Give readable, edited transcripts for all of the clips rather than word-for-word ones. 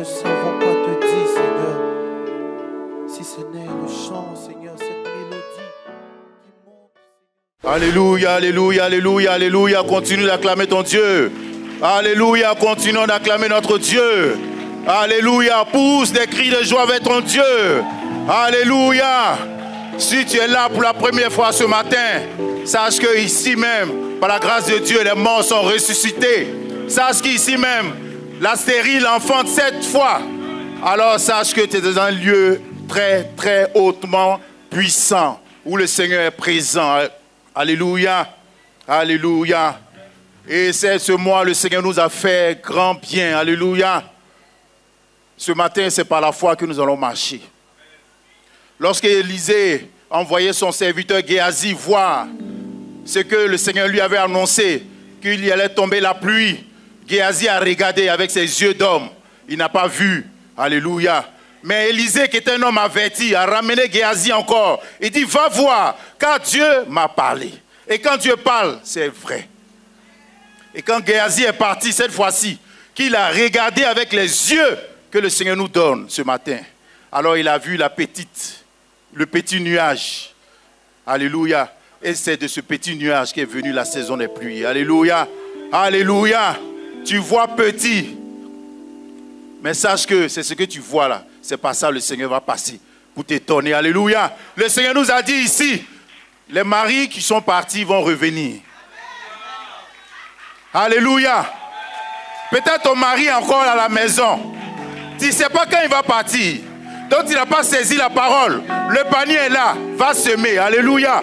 ne savons quoi te dire, Seigneur. Si ce n'est le chant, Seigneur, cette mélodie qui monte. Alléluia, alléluia, alléluia, alléluia. Continue d'acclamer ton Dieu. Alléluia, continuons d'acclamer notre Dieu. Alléluia, pousse des cris de joie vers ton Dieu. Alléluia. Si tu es là pour la première fois ce matin, sache que ici même, par la grâce de Dieu, les morts sont ressuscités. Sache qu'ici même, la stérile enfante 7 fois. Alors sache que tu es dans un lieu très, très hautement puissant, où le Seigneur est présent. Alléluia, alléluia. Et c'est ce mois, le Seigneur nous a fait grand bien. Alléluia. Ce matin, c'est par la foi que nous allons marcher. Lorsque Élisée a envoyé son serviteur Géasi voir ce que le Seigneur lui avait annoncé, qu'il y allait tomber la pluie, Géasi a regardé avec ses yeux d'homme. Il n'a pas vu. Alléluia. Mais Élisée, qui était un homme averti, a ramené Géasi encore. Il dit, va voir, car Dieu m'a parlé. Et quand Dieu parle, c'est vrai. Et quand Géasi est parti cette fois-ci, qu'il a regardé avec les yeux que le Seigneur nous donne ce matin, alors il a vu le petit nuage. Alléluia. Et c'est de ce petit nuage qu'est venue la saison des pluies. Alléluia. Alléluia. Tu vois petit. Mais sache que c'est ce que tu vois là. C'est pas ça le Seigneur va passer pour t'étonner. Alléluia. Le Seigneur nous a dit ici, les maris qui sont partis vont revenir. Alléluia. Peut-être ton mari est encore à la maison. Tu ne sais pas quand il va partir. Donc il n'a pas saisi la parole. Le panier est là. Va semer. Alléluia.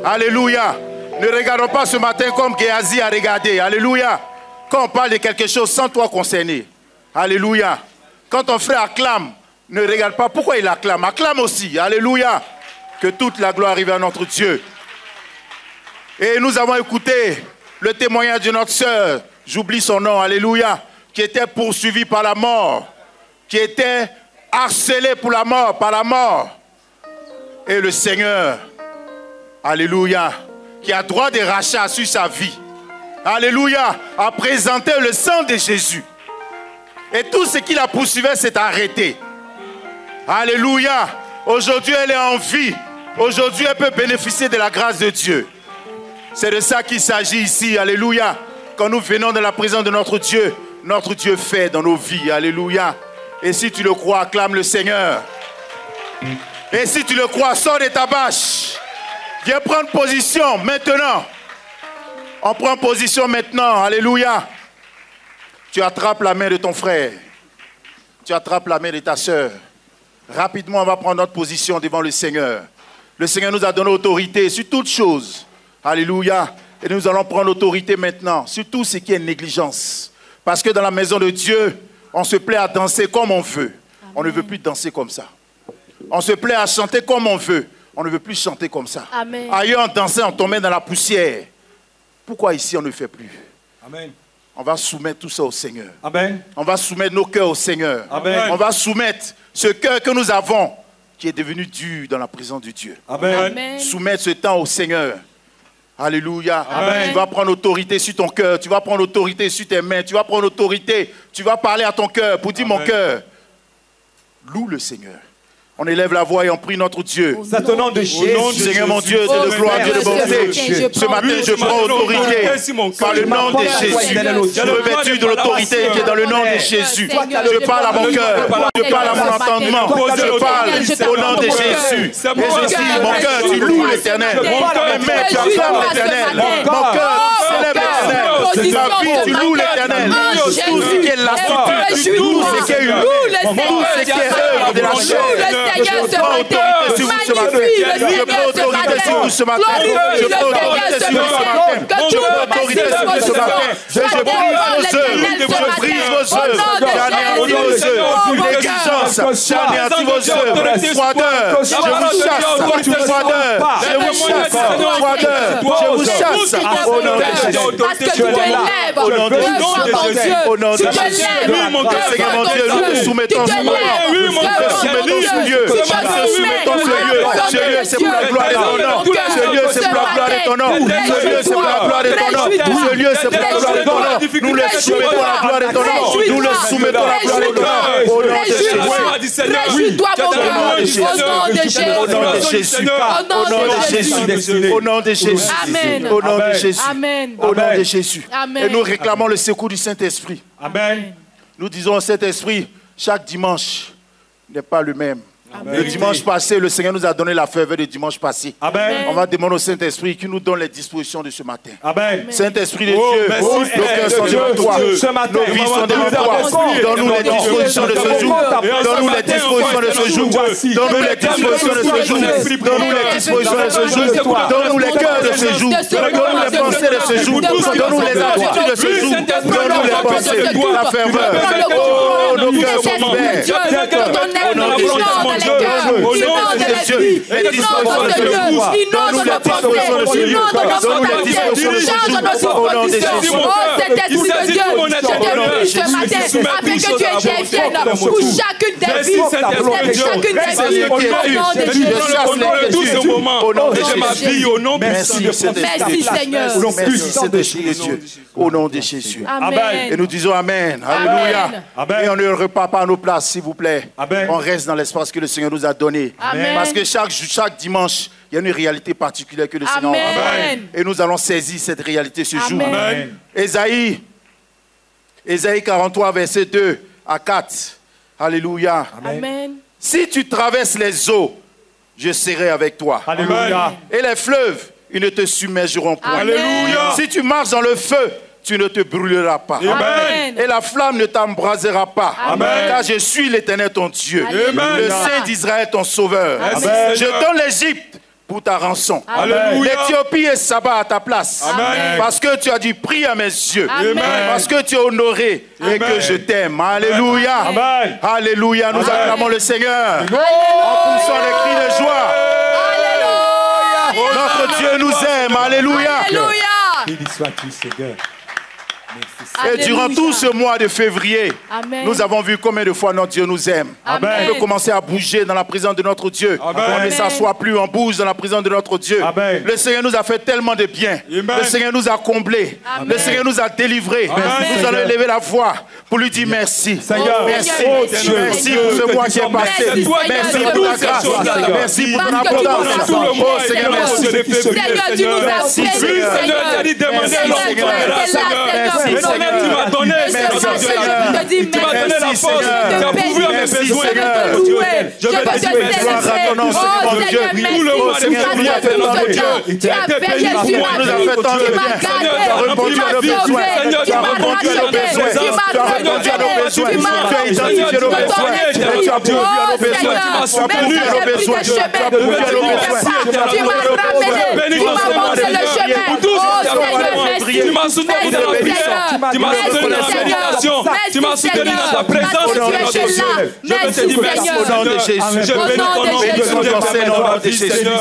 Alléluia. Ne regardons pas ce matin comme Géasi a regardé. Alléluia. Quand on parle de quelque chose sans toi concerné. Alléluia. Quand ton frère acclame, ne regarde pas pourquoi il acclame. Acclame aussi. Alléluia. Que toute la gloire arrive à notre Dieu. Et nous avons écouté le témoignage de notre sœur. J'oublie son nom. Alléluia. Qui était poursuivie par la mort. Qui était harcelée pour la mort, par la mort. Et le Seigneur, alléluia, qui a droit de rachat sur sa vie, alléluia, a présenté le sang de Jésus. Et tout ce qui la poursuivait s'est arrêté. Alléluia. Aujourd'hui, elle est en vie. Aujourd'hui, elle peut bénéficier de la grâce de Dieu. C'est de ça qu'il s'agit ici. Alléluia. Quand nous venons dans la présence de notre Dieu fait dans nos vies. Alléluia. Et si tu le crois, acclame le Seigneur. Et si tu le crois, sors de ta bâche. Viens prendre position maintenant. On prend position maintenant. Alléluia. Tu attrapes la main de ton frère. Tu attrapes la main de ta soeur. Rapidement, on va prendre notre position devant le Seigneur. Le Seigneur nous a donné autorité sur toutes choses. Alléluia. Et nous allons prendre autorité maintenant sur tout ce qui est négligence. Parce que dans la maison de Dieu, on se plaît à danser comme on veut. Amen. On ne veut plus danser comme ça. On se plaît à chanter comme on veut. On ne veut plus chanter comme ça. Amen. Ailleurs, on dansait, on tombait dans la poussière. Pourquoi ici, on ne fait plus? Amen. On va soumettre tout ça au Seigneur. Amen. On va soumettre nos cœurs au Seigneur. Amen. On va soumettre ce cœur que nous avons, qui est devenu dur dans la présence de Dieu. Amen. Amen. Soumettre ce temps au Seigneur. Alléluia. Amen. Tu vas prendre autorité sur ton cœur. Tu vas prendre autorité sur tes mains. Tu vas prendre autorité. Tu vas parler à ton cœur pour dire, Amen. Mon cœur, loue le Seigneur. On élève la voix et on prie notre Dieu. C'est au nom de Jésus. Au nom du Seigneur, mon Dieu, Dieu de gloire, Dieu de bonté. Ce matin, je prends autorité par le nom de Jésus. Revêtu de l'autorité qui est dans le nom de Jésus. Je parle à mon cœur. Je parle à mon entendement. Je parle au nom de Jésus. Et je dis, mon cœur, tu loues l'Éternel. Mes mains, tu acclames l'Éternel. Mon cœur, tu célèbres l'Éternel. Ma vie, tu loues l'Éternel. Tout ce qui est lassitude, tout ce qui est humain, tout ce qui est œuvre de la chair. Seigneur ce matin, magnifie le Seigneur ce matin, glorifie le Seigneur ce matin, que tu remercies ce matin, je brise vos œuvres, j'anéantis vos œuvres, négligence, j'anéantis vos œuvres, froideur, je vous chasse, froideur, je vous chasse, froideur, je vous chasse, au nom de Jésus. Parce que tu te lèves lèves Au nom de devant Jésus. ton Dieu. Au nom de Tu te Jésus. lèves Oui, mon Dieu, Seigneur, mon Dieu, nous te soumettons ce lieu. Nous te soumettons ce lieu. Nous te soumettons ce lieu. Ce lieu, c'est pour la gloire de ton nom. Ce lieu, c'est pour la gloire de ton nom. Ce lieu, c'est pour la gloire de ton nom. Ce lieu, c'est pour la gloire de ton nom. Nous le soumettons à la gloire de ton nom. Nous le soumettons à la gloire de ton nom. Au nom de Jésus. Réjouis-toi, mon cœur. Au nom de Jésus. Au nom de Jésus. Au nom de Jésus. Amen. Au nom de Jésus. Amen. Au nom de Jésus. Amen. Et nous réclamons le secours du Saint-Esprit. Amen. Nous disons au Saint-Esprit, chaque dimanche n'est pas le même. Le dimanche passé, le Seigneur nous a donné la faveur du dimanche passé. Amen. On va demander au Saint-Esprit qui nous donne les dispositions de ce matin. Amen. Saint-Esprit de Oh, Dieu, merci, nos Seigneur cœurs sont de Dieu. devant toi. Ce matin, Nos vies sont devant toi. Donne-nous les dispositions de ce jour. Donne-nous les dispositions de ce jour. Donne-nous les dispositions de ce jour. Donne-nous les dispositions de ce jour. Donne-nous les cœurs de ce jour. Donne-nous les pensées de ce jour. Donne-nous les attitudes de ce jour. Donne-nous les pensées, la ferveur. Oh, nos cœurs sont ouverts. Au nom de Jésus. Les dispositions de ce jour. Donne-nous les dispositions de ce jour. Donne-nous les dispositions de ce jour. Au nom de Jésus. Oh, Saint-Esprit de Dieu, je te prie ce matin afin que tu interviennes pour chacune des vies. Chacune des vies. Au nom de Jésus. Au nom de Jésus. Merci, Seigneur. Merci, Saint-Esprit de Dieu. Au nom de Jésus. Et Amen. nous disons Amen. Alléluia. Amen. Et on ne repart pas à nos places, s'il vous plaît. Amen. On reste dans l'espace que le Seigneur nous a donné. Amen. Parce que chaque dimanche, il y a une réalité particulière que le Seigneur a. Amen. Et nous allons saisir cette réalité ce jour. Amen. Ésaïe 43, verset 2 à 4. Alléluia. Amen. Si tu traverses les eaux, je serai avec toi. Alléluia. Et les fleuves, ils ne te submergeront point. Amen. Si tu marches dans le feu, tu ne te brûleras pas. Amen. Et la flamme ne t'embrasera pas. Amen. Car je suis l'Éternel ton Dieu, Amen. le Saint d'Israël ton sauveur. Amen. Je donne l'Égypte pour ta rançon. Amen. L'Éthiopie et Saba à ta place. Amen. Parce que tu as dit prie à mes yeux. Amen. Parce que tu es honoré et que je t'aime. Alléluia. Amen. Alléluia. Nous acclamons le Seigneur. En Alléluia. poussant les cris de joie. Alléluia. Notre Dieu nous aime. Alléluia. Alléluia. Béni sois-tu, Seigneur. Et durant tout ce mois de février, Amen. nous avons vu combien de fois notre Dieu nous aime. Amen. On peut commencer à bouger dans la présence de notre Dieu. Amen. On ne s'assoit plus, on bouge dans la présence de notre Dieu. Amen. Le Seigneur nous a fait tellement de bien. Amen. Le Seigneur nous a comblés. Amen. Le Seigneur nous a délivrés. Amen. Nous allons élever la voix pour lui dire merci. Seigneur. Merci. Oh, Dieu. Merci pour ce mois qui est passé. Merci, Merci Seigneur. pour ta grâce. Merci pour ton Parce que tu nous abondance. as tout le Oh Seigneur, merci. Seigneur, tu nous as Merci, bénis, Seigneur. Seigneur. Merci, Seigneur, tu Seigneur. es là, Merci, Seigneur, pour Seigneur. nous. Tu m'as donné. Et ce Merci, matin, Seigneur. je te dis Tu m'as donné la merci. force. Je te Tu as bénis. pourvu à mes besoins, Je veux Seigneur. te louer. Je veux te Gloire à célébrer. ton nom, Oh Seigneur, mon Dieu. Seigneur, Tout le mois, merci. Seigneur, Parce tu as que fait tout tant ce de temps, bien. tu as veillé sur Tu ma nous as vie. fait tant de Tu m'as bien. gardé. Tu as répondu à nos Tu m'as besoins. sauvé. Tu Tu as m'as répondu à nos racheté. besoins. Tu m'as Tu as répondu à nos révélé. besoins. Tu m'as Tu as identifié nos rempli de ton besoins. esprit. Tu as pourvu à nos Oh besoins. Seigneur, Tu as même pourvu si à nos j'ai pris besoins. des Tu as chemins pourvu à nos que je besoins. ne connaissais pas, tu m'as ramené. Tu m'as montré le chemin. Oh Seigneur, merci. Tu m'as soutenu dans la prière. Tu m'as soutenu dans la méditation. Tu m'as soutenu dans ta présence. Au nom de Jésus. Je veux te dire merci, Au nom de Jésus. Je bénis ton nom. Béni soit ton Seigneur au nom de Jésus. Béni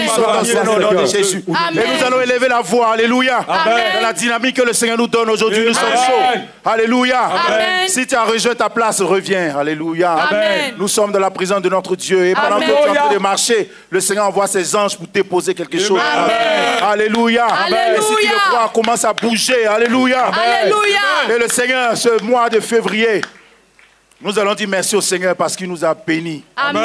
soit ton Seigneur au nom de Jésus. Amen. Et nous allons élever la voix. Alléluia. Dans la dynamique que le Seigneur nous donne aujourd'hui, nous sommes chauds. Alléluia. Amen. Si tu as rejoint ta place, reviens. Alléluia. Amen. Nous sommes dans la présence de notre Dieu. Et pendant que Amen. tu es en train de marcher, le Seigneur envoie ses anges pour déposer quelque chose. Amen. Alléluia. Alléluia. Et si tu le crois, commence à bouger. Alléluia. Alléluia. Et le Seigneur, ce mois de février, nous allons dire merci au Seigneur parce qu'il nous a bénis Amen.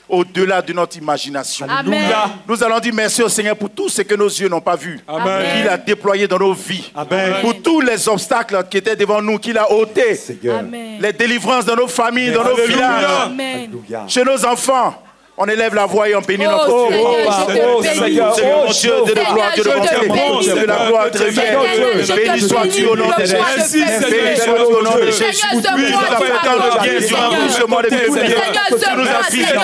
au-delà de notre imagination. Amen. Nous allons dire merci au Seigneur pour tout ce que nos yeux n'ont pas vu. Amen. Qu'il a déployé dans nos vies. Amen. Pour tous les obstacles qui étaient devant nous, qu'il a ôtés. Amen. Les délivrances dans nos familles, dans nos Alléluia. villages, Amen. chez nos enfants. On élève la voix et on bénit notre Oh Dieu. Seigneur, je te bénis. Seigneur, mon Dieu, de la gloire, Dieu de bonté, de la gloire très bien. Béni sois-tu au nom de Jésus. Béni sois-tu au nom de Jésus. Tu nous as fait tant de bien durant tout ce mois de février. Tu nous as visité,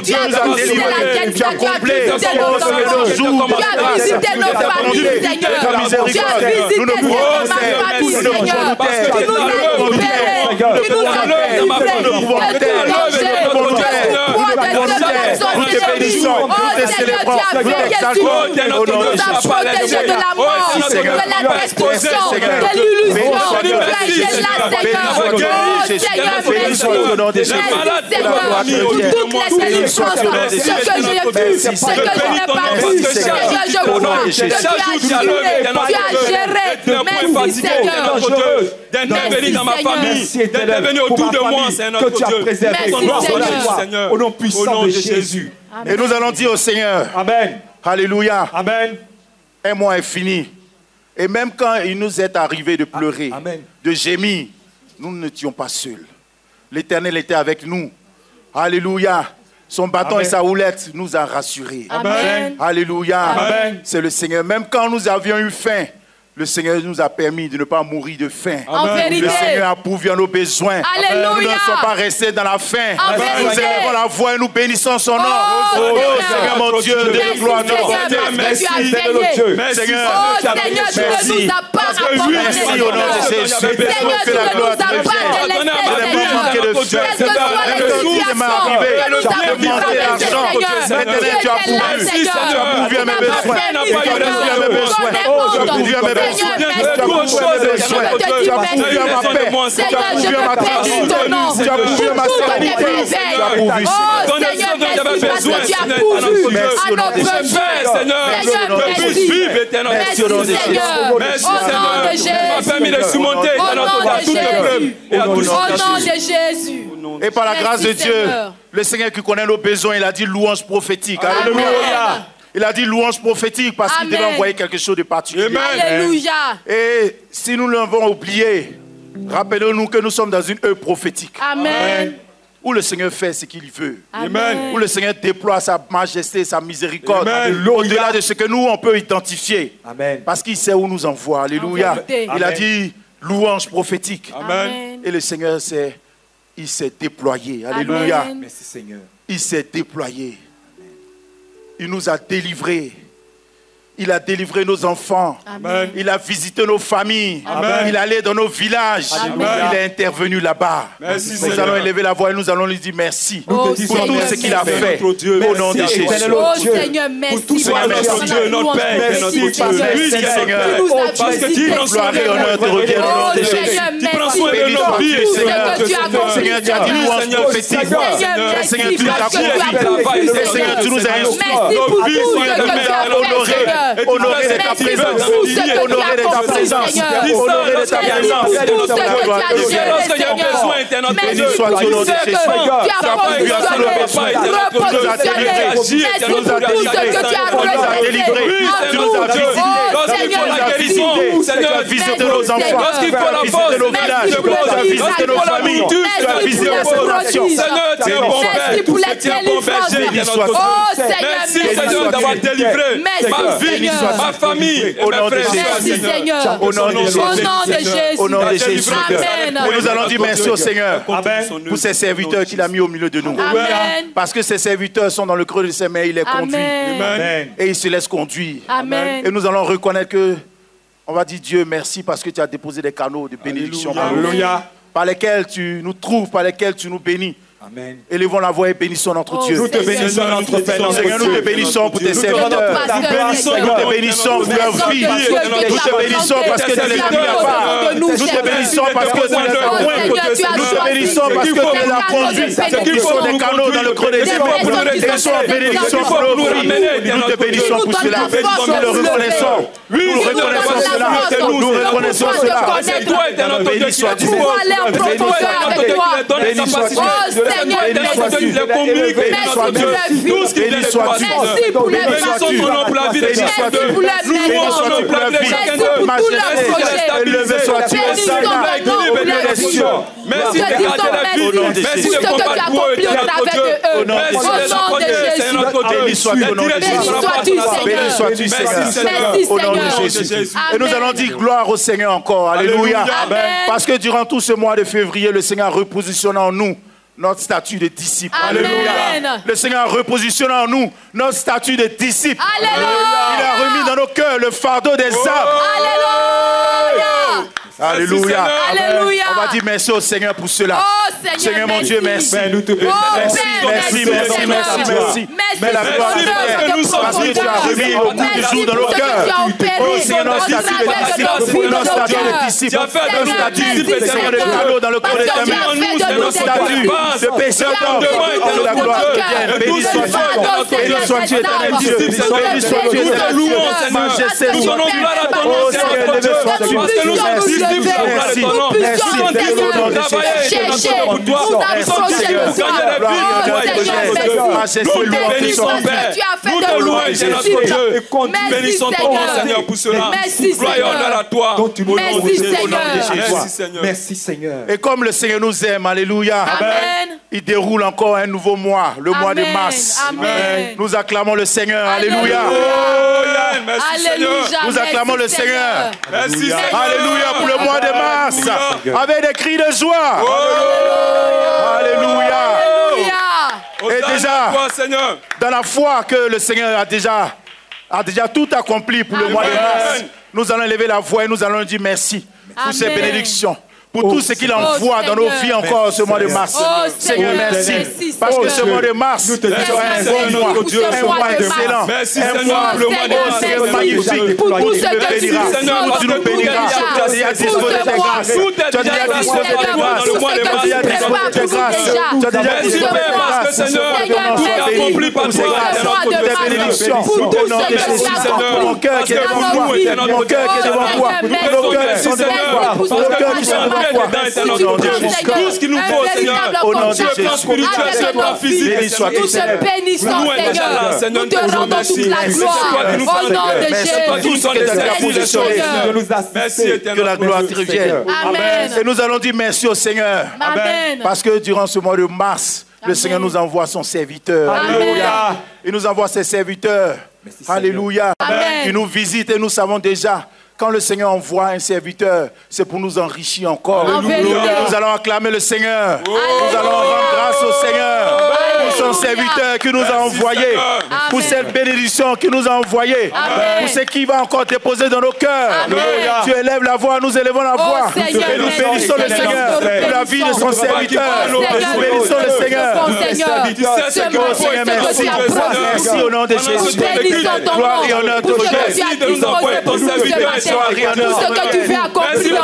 tu nous as délivrés, tu as comblé nos jours. Tu as visité nos familles, Seigneur. Ta miséricorde, Tu as visité nous ne pouvons ma taire, famille, nous ne pouvons Seigneur. taire, Tu nous as libérés. Tu nous as délivrés de tout danger, de toute Nous te bénissons, nous te célébrons, nous t'exaltons. Au nom de Jésus. Protégé de la mort, de la destruction, de l'illusion. Seigneur, merci. Au nom de Jésus. Toutes les délivrances, ce que je n'ai vu, ce que je n'ai pas vu, ce que je vois, que tu as géré. Merci Seigneur. D'intervenir dans ma famille, d'intervenir autour de moi, c'est notre Dieu. Seigneur. Au nom puissant de Jésus. Et nous allons dire au Seigneur, Amen. Alléluia, Amen. un mois est fini. Et même quand il nous est arrivé de pleurer, Amen. de gémir, nous n'étions pas seuls. L'Éternel était avec nous. Alléluia. Son bâton et sa houlette nous a rassurés. Amen. Alléluia. Amen. C'est le Seigneur. Même quand nous avions eu faim, le Seigneur nous a permis de ne pas mourir de faim. En vérité. Le Seigneur a pourvu à nos besoins. Alléluia. Nous ne sommes pas restés dans la faim. En Nous vérité. élevons la voix et nous bénissons son nom. Oh, Seigneur mon Dieu, de merci, gloire, de Seigneur, bonté. parce que tu as Merci, veillé. Seigneur. Oh Seigneur, tu ne Merci. nous as pas abandonnés. Merci au nom de Jésus. Seigneur, tu ne nous as pas délaissés, Seigneur. Quelle que soit les situations, que nous avons traversées, Seigneur. Tu étais là, Seigneur. Tu n'as pas fait Seigneur. Tu as pourvu à mes besoins. Tu as pourvu à ma paix. Seigneur, je me bénis ton nom. Tu as pourvu à ma stabilité. Tu as pourvu. Oh Seigneur, merci parce que tu as pourvu à nos besoins. Seigneur, merci. Merci Seigneur. Merci Au nom Seigneur. de Tu m'as permis de Jésus. surmonter Au nom de toutes épreuves Jésus. et à tous Au nom de Jésus. Et par la grâce de Merci, Dieu, Seigneur. le Seigneur qui connaît nos besoins, il a dit louange prophétique. Alléluia. Amen. Il a dit louange prophétique parce qu'il Amen. devait envoyer quelque chose de particulier. Alléluia. Et si nous l'avons oublié, rappelons-nous que nous sommes dans une œuvre prophétique Amen. où le Seigneur fait ce qu'il veut. Amen. Où le Seigneur déploie sa majesté, sa miséricorde, Amen. au-delà de ce que nous, on peut identifier. Amen. Parce qu'il sait où nous envoie. Alléluia. En vérité. Il a Amen. dit louange prophétique. Amen. Et le Seigneur il s'est déployé. Alléluia. Amen. Merci Seigneur. Il s'est déployé. Il nous a délivrés. Il a délivré nos enfants. Amen. Il a visité nos familles. Amen. Il est allé dans nos villages. Amen. Il est intervenu là-bas. Merci, Nous Seigneur. allons élever la voix et nous allons lui dire merci Oh, pour tout Seigneur, ce qu'il a merci. fait. Notre Dieu. Au nom de Merci, Jésus. éternel Oh Dieu. Seigneur, merci. Pour tout ce pour que la notre louange. Dieu, notre Père, Merci, notre Seigneur. Dieu. Merci, Seigneur. Tu nous as Parce que visités, tu Gloire et Seigneur. honneur te reviennent au nom Oh de Jésus. Seigneur, Tu prends merci. soin de Béni nos sois-tu, vies, Tout ce Seigneur. que tu as accompli, Seigneur, tu as dit louange Seigneur. prophétique. Seigneur, merci Seigneur, tu nous as parce que tu as conduits. pourvu, Seigneur, tu nous as instruits. Merci pour tout ce que tu as fait, Honoré, Seigneur. honoré de ta Merci présence. pour tout ce que tu as Honoré de ta accompli, présence. Seigneur. Honoré de ta Merci présence. pour tout ce que tu as géré, Lorsqu'il y a Seigneur. besoin, t'es notre Merci Dieu. soit pour au nom tout de ce que Jésus. tu as positionné, repositionné. Merci pour tout ce que tu as délivré. Tu nous as visité. Seigneur, Tu nous as visité. Tu as visité nos enfants. Lorsqu'il Tu faut la as visité force, nos villages. merci pour Tu as le visité nos pour la familles. nourriture, Tu as visité nos nations. Seigneur, tu es bon Merci Père. pour la Tu es bon délivrance. berger, bien notre Dieu. Oh Seigneur, Merci merci. Seigneur d'avoir délivré Merci, ma vie, Seigneur. ma famille et Au mes nom de frères et Jésus. sœurs, Merci Seigneur. Au nom de Jésus. Au nom de Jésus. Au nom de Jésus. Amen. Et nous allons dire merci au Seigneur Amen. pour ses serviteurs qu'il a mis au milieu de nous. Amen. Parce que ses serviteurs sont dans le creux de ses mains, il les conduit. Amen. Amen. Et il se laisse conduire. Amen. Et nous allons reconnaître que, on va dire Dieu merci parce que tu as déposé des canaux de bénédiction par nous, Alléluia. par lesquels tu nous trouves, par lesquels tu nous bénis. Amen. Élevons la voix et bénissons notre Oh, Dieu. Nous te bénissons notre Père, notre Seigneur, nous te Dieu. bénissons pour tes Nous serviteurs. te bénissons, Nous te bénissons pour leur vie. Nous te bénissons parce que tu les as mis à part. Nous te bénissons parce que tu les as points. Nous te bénissons parce que tu les as conduits. Ils sont des canaux dans le creux des épaules. Ils sont en bénédiction pour nos vies. Nous te bénissons pour cela. Nous le reconnaissons. Nous reconnaissons cela. Nous reconnaissons cela. C'est toi, éternel Dieu, Béni qui sois-tu. Pour aller en profondeur avec toi. Béni sois-tu. Oh Seigneur, merci. les communiques, Merci pour la vie. tout ce qui vient de toi. Merci pour la Bénissons ton nom pour la vie de Béni chacun sois-tu. d'eux. pour la Nous louons ton nom pour la vie de chacun Merci d'eux. pour tout leur Merci de projet. Élevé sois-tu. Bénissons ton nom pour la vie. Merci de garder la vie. Merci de Tout ce que tu as combattre pour eux, accompli au éternel travers Dieu. de eux. Merci Au de les nom de apporter, c'est Jésus. notre Dieu. Béni sois-tu au nom de Béni Jésus. sois-tu, Béni sois-tu, Merci, Seigneur. Seigneur. Merci, Au nom de Seigneur. Jésus. Et nous Amen. allons dire gloire au Seigneur encore. Alléluia. Amen. Parce que durant tout ce mois de février, le Seigneur repositionne en nous notre statut de disciple. Amen. Alléluia. Le Seigneur repositionne en nous notre statut de disciple. Alléluia. Il a remis dans nos cœurs le fardeau des âmes. Alléluia. Alléluia. Alléluia. On va dire merci au Seigneur pour cela. Oh Seigneur mon Dieu, merci. Père, nous te bénissons. Merci. Mais la gloire te revient. Parce que tu as remis au bout du jour dans nos cœurs. Oh Seigneur, notre statut de disciple, notre statut de Seigneur de cadeau dans le corps de ta main, notre statut de pécheur d'homme. La gloire te revient. Béni sois-tu. Béni sois-tu, éternel Dieu. Béni sois-tu, éternel Dieu. Majesté, oh Seigneur, levé sois-tu. Merci. Merci Seigneur. Et comme le Seigneur nous aime, alléluia, il déroule encore un nouveau mois, le mois de mars. Nous acclamons le Seigneur, alléluia. Nous acclamons le Seigneur. Alléluia pour le mois de mars. Avec des cris de joie. Alléluia. Et déjà, dans la foi que le Seigneur a déjà tout accompli pour le mois de mars, nous allons élever la voix et nous allons dire merci pour ces bénédictions. Pour tout ce qu'il envoie dans nos vies encore ce mois de mars. Seigneur, merci. Parce que ce mois de mars sera un bon mois. Un mois excellent. Un mois magnifique. Tu nous béniras. Tu as déjà disposé tes grâces. Tu as déjà disposé tes grâces. Tu as déjà disposé tes grâces. Tu as déjà disposé tes grâces. Pour ces grâces, tes bénédictions. Au nom de Jésus, mon cœur qui est devant toi. Mon cœur qui est devant toi. Nos cœurs qui sont devant toi. Nos cœurs qui sont devant toi. Tout ce qu'il nous faut, Seigneur, au nom de sur le plan spirituel, sur le plan physique, nous te bénissons, Seigneur. Nous te rendons toute la gloire au nom de Jésus. Merci, que la gloire te revienne. Amen. Et nous allons dire merci au Seigneur. Amen. Parce que durant ce mois de mars, le Seigneur nous envoie son serviteur. Alléluia. Il nous envoie ses serviteurs. Alléluia. Il nous visite et nous savons déjà. Quand le Seigneur envoie un serviteur, c'est pour nous enrichir encore. Nous allons acclamer le Seigneur. Nous allons rendre grâce au Seigneur pour son serviteur qui nous a envoyé, pour cette bénédiction qu'il nous a envoyée, pour ce qu'il va encore déposer dans nos cœurs. Tu élèves la voix, nous élevons la voix. Et nous bénissons le Seigneur pour la vie de son serviteur. Nous bénissons le Seigneur. Merci. Merci au nom de Jésus. Gloire et honneur te tout ce que tu fais accomplir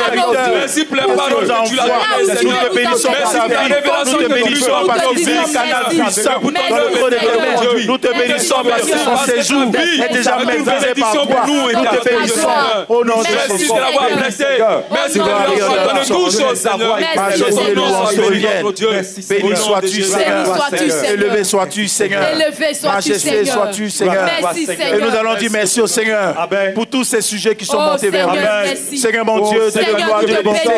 encore. Merci pour les paroles que tu l'as données. Nous te bénissons pour sa vie. Nous te bénissons parce qu'il vit un canal puissant dans le creux de tes mains. Nous te bénissons parce que son séjour est déjà maîtrisé par toi. Nous te bénissons au nom de Jésus. Merci pour donner toutes choses, Seigneur. Majesté, louange te revienne. Béni sois-tu, Seigneur. Élevé sois-tu, Seigneur. Majesté sois-tu, Seigneur. Et nous allons dire merci au Seigneur pour tous ces sujets qui sont montés vers nous. Seigneur mon Dieu, Dieu de gloire, Dieu de bonté,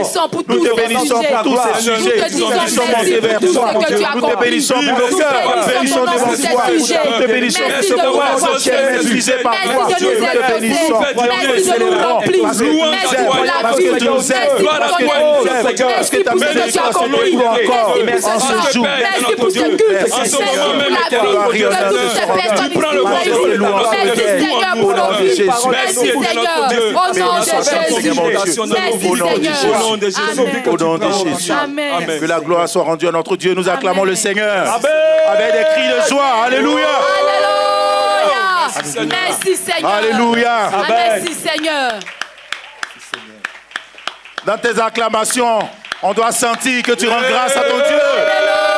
nous te bénissons pour tous ces sujets qui sont montés vers toi. Nous te bénissons pour nos cœurs, nous te bénissons devant toi. Nous te bénissons pour ce moment qui est maîtrisé par toi. Nous te bénissons, nous te célébrons parce que tu nous aimes, parce que tu nous aimes, parce que ta bénédiction est pour encore en ce jour. Merci pour ce culte. Merci pour la vie de toutes ces personnes qui Merci Seigneur pour nos vies. Merci Seigneur. Au nom de Jésus. Merci Seigneur. Au nom de Jésus. Amen. Que la gloire soit rendue à notre Dieu. Nous acclamons le Seigneur avec des cris de joie. Alléluia. Alléluia. Merci Seigneur. Alléluia. Merci Seigneur. Dans tes acclamations, on doit sentir que tu rends grâce à ton Dieu.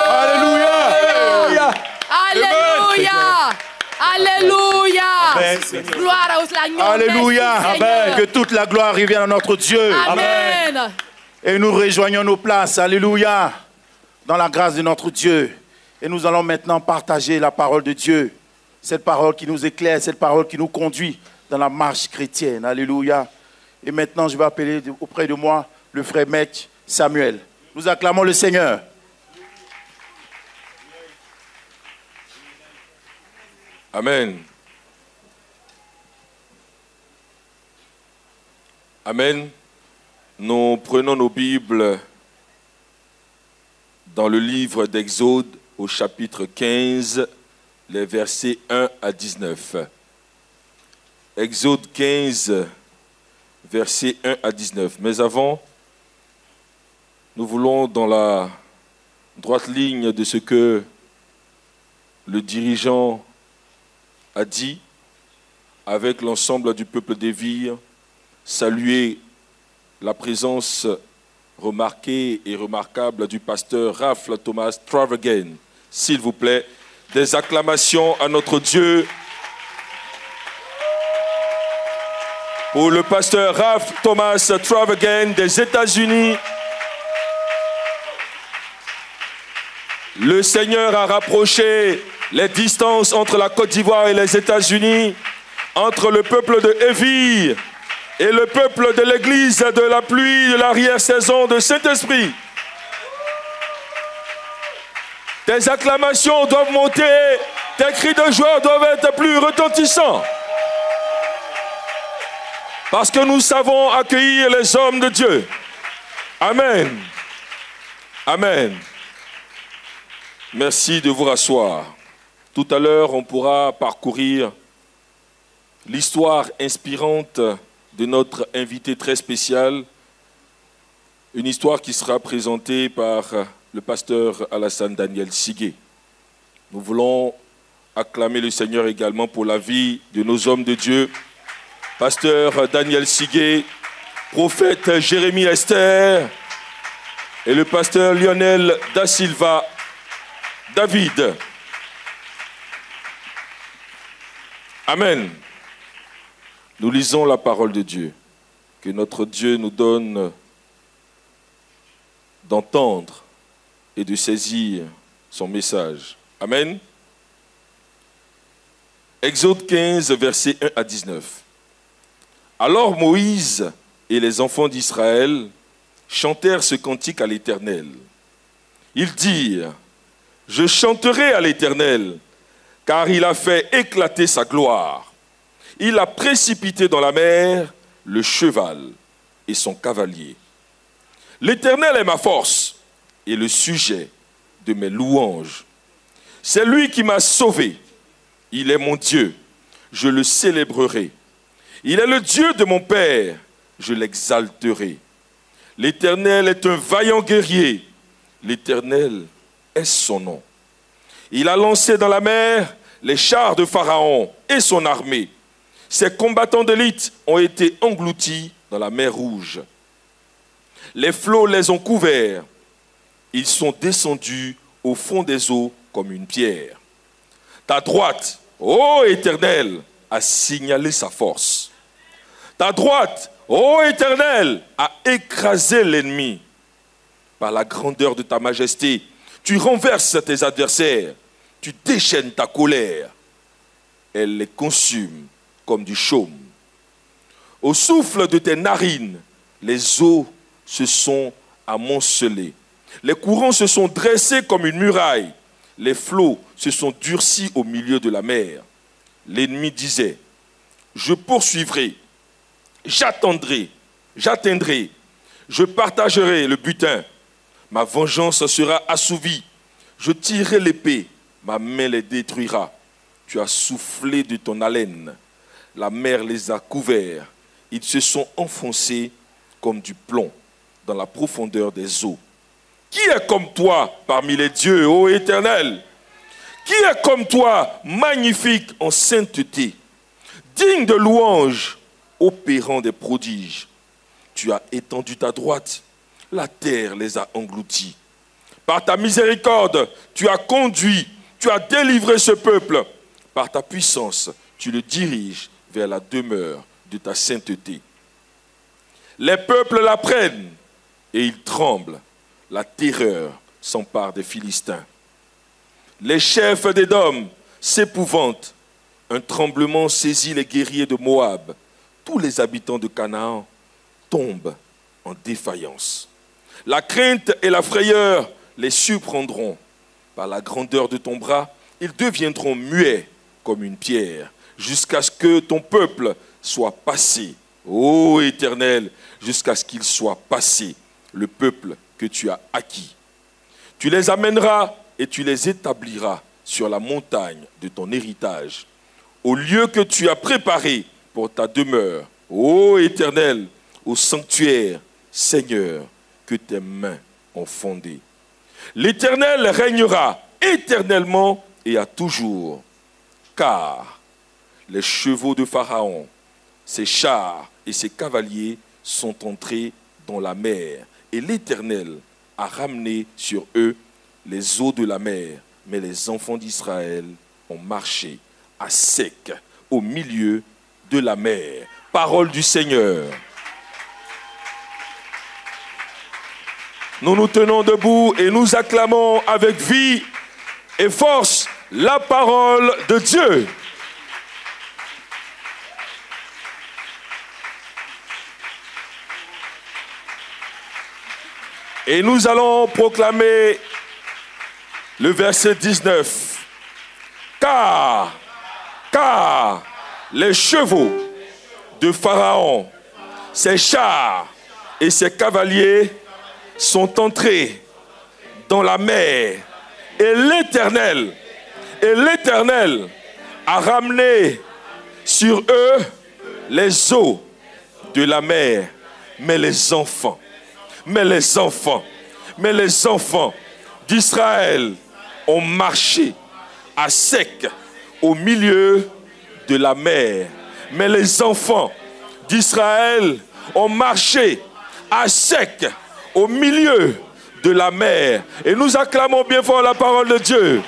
Alléluia. Alléluia. Alléluia. Gloire à l'agneau. Alléluia. Que toute la gloire revienne à notre Dieu. Amen. Et nous rejoignons nos places. Alléluia. Dans la grâce de notre Dieu. Et nous allons maintenant partager la parole de Dieu. Cette parole qui nous éclaire, cette parole qui nous conduit dans la marche chrétienne. Alléluia. Et maintenant, je vais appeler auprès de moi le frère Mec Samuel. Nous acclamons le Seigneur. Amen. Amen. Nous prenons nos Bibles dans le livre d'Exode au chapitre 15, les versets 1 à 19. Exode 15, versets 1 à 19. Mais avant, nous voulons, dans la droite ligne de ce que le dirigeant a dit, avec l'ensemble du peuple d'Évire, saluer la présence remarquée et remarquable du pasteur Ralph Thomas Travagen. S'il vous plaît, des acclamations à notre Dieu pour le pasteur Ralph Thomas Travagen des États-Unis. Le Seigneur a rapproché les distances entre la Côte d'Ivoire et les États-Unis, entre le peuple de Évire et le peuple de l'église de la pluie de l'arrière-saison de Saint-Esprit. Tes acclamations doivent monter, tes cris de joie doivent être plus retentissants. Parce que nous savons accueillir les hommes de Dieu. Amen. Amen. Merci de vous rasseoir. Tout à l'heure, on pourra parcourir l'histoire inspirante de notre invité très spécial, une histoire qui sera présentée par le pasteur Alassane Daniel Sigué. Nous voulons acclamer le Seigneur également pour la vie de nos hommes de Dieu, pasteur Daniel Sigué, prophète Jérémie Esther et le pasteur Lionel Da Silva David. Amen. Nous lisons la parole de Dieu. Que notre Dieu nous donne d'entendre et de saisir son message. Amen. Exode 15, versets 1 à 19. Alors Moïse et les enfants d'Israël chantèrent ce cantique à l'Éternel. Ils dirent: je chanterai à l'Éternel, car il a fait éclater sa gloire. Il a précipité dans la mer le cheval et son cavalier. L'Éternel est ma force et le sujet de mes louanges. C'est lui qui m'a sauvé. Il est mon Dieu. Je le célébrerai. Il est le Dieu de mon Père. Je l'exalterai. L'Éternel est un vaillant guerrier. L'Éternel est son nom. Il a lancé dans la mer les chars de Pharaon et son armée. Ses combattants d'élite ont été engloutis dans la mer Rouge. Les flots les ont couverts. Ils sont descendus au fond des eaux comme une pierre. Ta droite, ô Éternel, a signalé sa force. Ta droite, ô Éternel, a écrasé l'ennemi. Par la grandeur de ta majesté, tu renverses tes adversaires. Tu déchaînes ta colère. Elle les consume comme du chaume. Au souffle de tes narines, les eaux se sont amoncelées. Les courants se sont dressés comme une muraille. Les flots se sont durcis au milieu de la mer. L'ennemi disait: je poursuivrai, j'atteindrai, je partagerai le butin. Ma vengeance sera assouvie. Je tirerai l'épée, ma main les détruira. Tu as soufflé de ton haleine. La mer les a couverts. Ils se sont enfoncés comme du plomb dans la profondeur des eaux. Qui est comme toi parmi les dieux, ô Éternel? Qui est comme toi, magnifique en sainteté, digne de louange, opérant des prodiges? Tu as étendu ta droite, la terre les a engloutis. Par ta miséricorde, tu as conduit, tu as délivré ce peuple. Par ta puissance, tu le diriges vers la demeure de ta sainteté. Les peuples la prennent et ils tremblent. La terreur s'empare des Philistins. Les chefs d'Édom s'épouvantent. Un tremblement saisit les guerriers de Moab. Tous les habitants de Canaan tombent en défaillance. La crainte et la frayeur les surprendront. Par la grandeur de ton bras, ils deviendront muets comme une pierre, jusqu'à ce que ton peuple soit passé. Ô Éternel, jusqu'à ce qu'il soit passé, le peuple que tu as acquis. Tu les amèneras et tu les établiras sur la montagne de ton héritage, au lieu que tu as préparé pour ta demeure. Ô Éternel, au sanctuaire, Seigneur, que tes mains ont fondé. L'Éternel régnera éternellement et à toujours, car les chevaux de Pharaon, ses chars et ses cavaliers sont entrés dans la mer, et l'Éternel a ramené sur eux les eaux de la mer, mais les enfants d'Israël ont marché à sec au milieu de la mer. Parole du Seigneur. Nous nous tenons debout et nous acclamons avec vie et force la parole de Dieu. Et nous allons proclamer le verset 19. Car les chevaux de Pharaon, ses chars et ses cavaliers sont entrés dans la mer. Et l'Éternel a ramené sur eux les eaux de la mer. Mais les enfants d'Israël ont marché à sec au milieu de la mer. Mais les enfants d'Israël ont marché à sec au milieu de la mer. Et nous acclamons bien fort la parole de Dieu.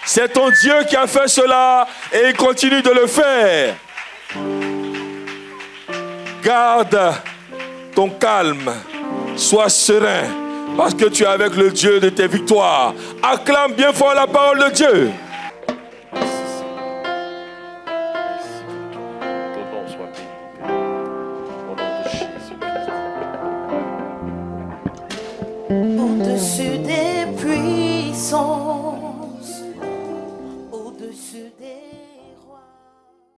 C'est ton Dieu qui a fait cela et il continue de le faire. Garde ton calme, sois serein, parce que tu es avec le Dieu de tes victoires. Acclame bien fort la parole de Dieu. Au-dessus des